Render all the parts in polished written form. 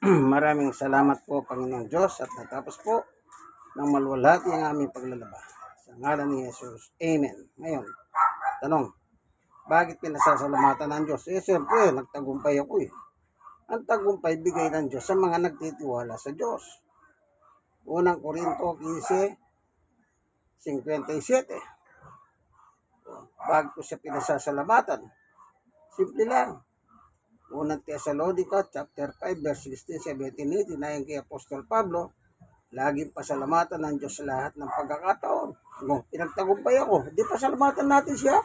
Maraming salamat po, Panginoong Diyos, at natapos po ng maluwalhati ang aming paglalaba. Sa ngalan ni Jesus. Amen. Ngayon, tanong, bakit pinasasalamatan ng Diyos? Siyempre, nagtagumpay ako eh. Ang tagumpay bigay ng Diyos sa mga nagtitiwala sa Diyos. Unang Korinto 15:57. Bakit ko siya pinasasalamatan? Simple lang. Unang Tesalonica chapter 5 verse 16, 17, 18, ayon kay Apostol Pablo, laging pasalamatan ng Diyos sa lahat ng pagkakataon. Kung pinagtagumpay ako, di pasalamatan natin siya.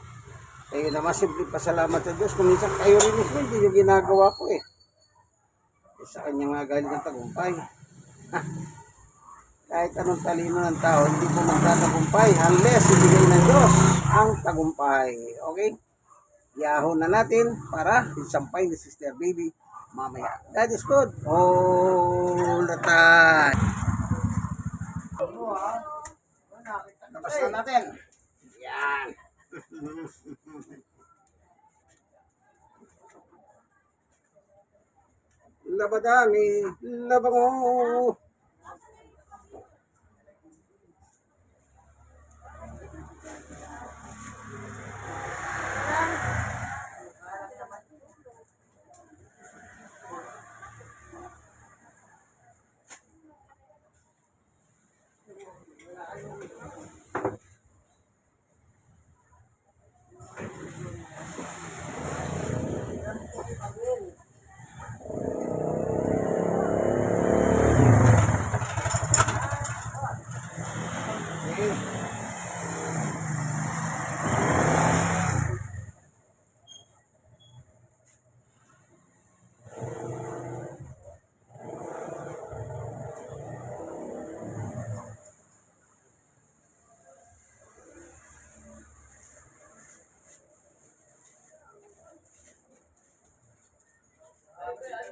Kaya naman simple pasalamat sa Diyos. Kung minsan kayo rin mismo, hindi yung ginagawa ko eh. Sa kanya nga galing ang tagumpay. Kahit anong talino ng tao, hindi po magtatagumpay unless ibigay ng Diyos ang tagumpay. Okay? Yahoo na natin para isampay ni Sister Baby mamaya. God is good all the time. Tapos na natin. Yan. Labadami, labango.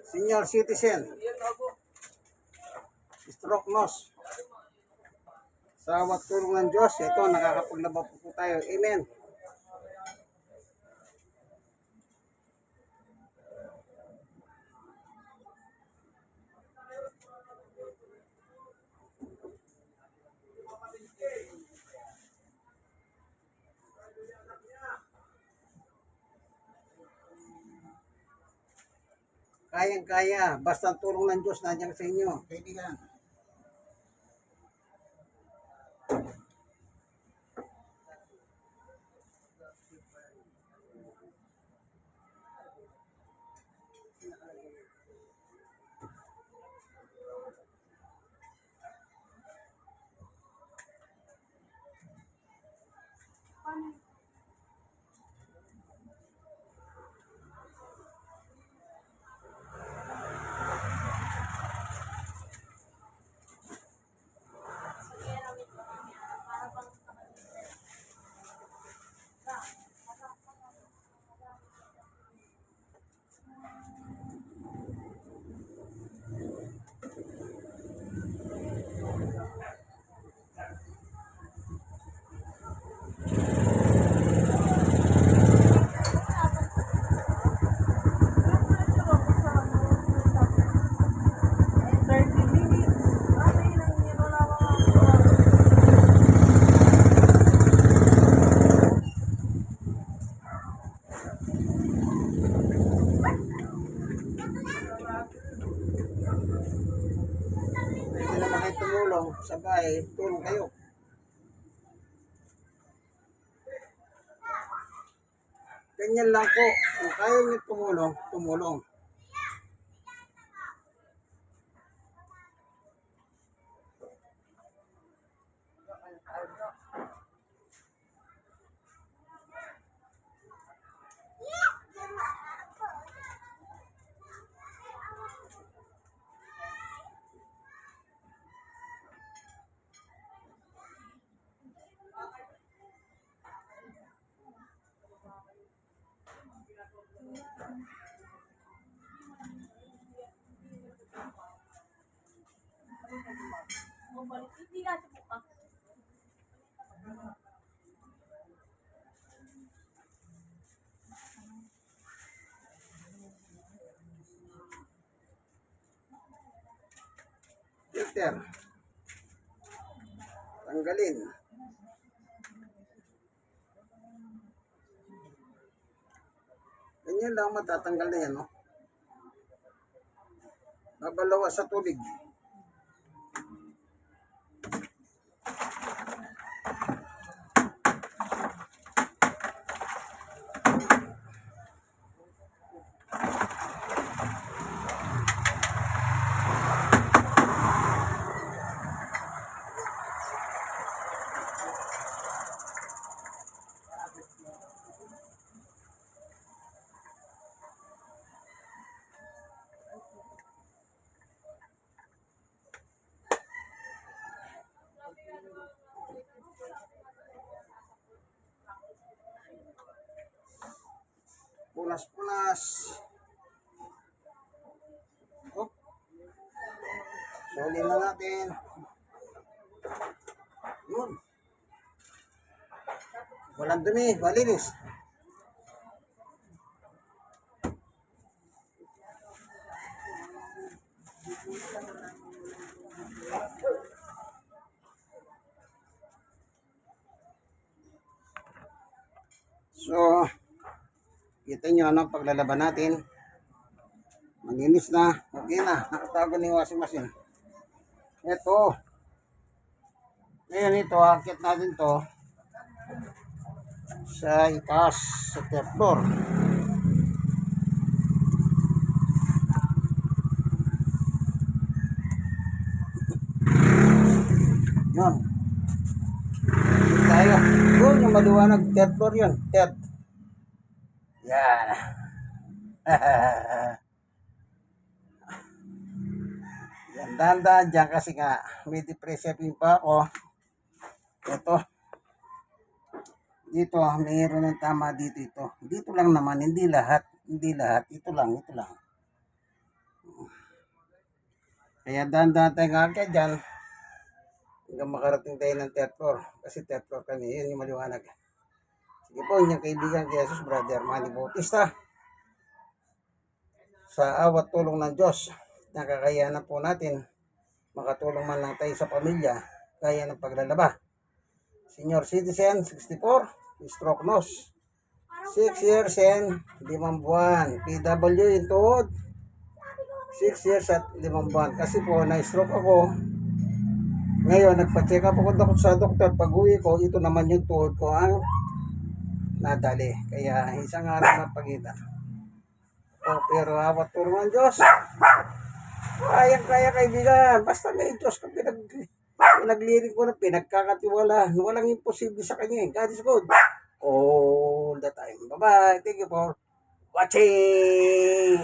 Senior citizen, stroke nose. Sa tulong ng Diyos, ito, nakakapaglaba po tayo. Amen. Kayang-kaya, basta ang tulong ng Diyos nandiyan sa inyo. Kaibigan. Sa bahay, tulong kayo. Ganyan lang po. Kung kaya niyo tumulong, tumulong. Filter. Tanggalin. Ganyan lang matatanggal na yan, no? Babalawa sa tubig. Punas-punas. Oh. Suli na natin. Yun. Walang dumi, malinis. So, kita nyo ano, paglalaban natin. Malinis na. Okay na. Nakatago na yung washing machine. Ito. Ngayon ito, akit natin to sa itaas, sa third floor. Yun. Tayo. Yun yung maliwanag. Third floor yun. Third. Yan. Yan. Dahan-dahan dyan kasi nga may depressing pa ako. Ito. Dito, mayroon ng tama dito ito. Dito lang naman, hindi lahat. Hindi lahat. Ito lang, ito lang. Kaya dahan-dahan tayo nga dyan. Hanggang makarating tayo ng third floor. Kasi third floor kami. Yun yung maliwanag. Sige po, inyong kaibigan kay Jesus, Brother Manny Bautista. Sa awat tulong ng Diyos, nakakayanan po natin makatulong man lang tayo sa pamilya kaya ng paglalaba. Senior citizen, 64, stroke nose, 6 years and 5 buwan. PW in tuhod, 6 years at 5 buwan. Kasi po, na-stroke ako. Ngayon, nagpa-check up ako sa doktor. Pag-uwi ko, ito naman yung tuhod ko ang nadali. Kaya isang araw na pagitan. Pero awat tulong ng Diyos. Kaya kaibigan. Basta may Diyos ka pinaglirik ko na pinagkakatiwala. Walang imposible sa kanya. God is good. All the time. Bye-bye. Thank you for watching.